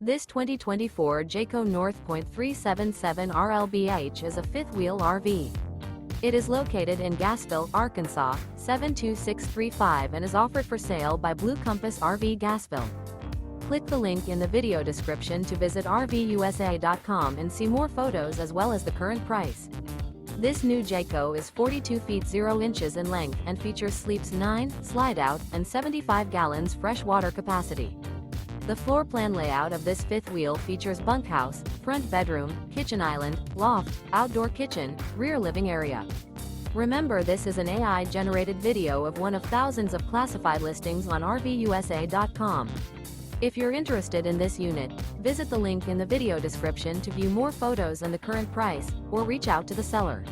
This 2024 Jayco North Point 377 RLBH is a fifth-wheel RV. It is located in Gassville, Arkansas, 72635 and is offered for sale by Blue Compass RV Gassville. Click the link in the video description to visit RVUSA.com and see more photos as well as the current price. This new Jayco is 42 feet 0 inches in length and features sleeps 9, slide-out, and 75 gallons fresh water capacity. The floor plan layout of this fifth wheel features bunkhouse, front bedroom, kitchen island, loft, outdoor kitchen, rear living area. Remember, this is an AI-generated video of one of thousands of classified listings on RVUSA.com. If you're interested in this unit, visit the link in the video description to view more photos and the current price, or reach out to the seller.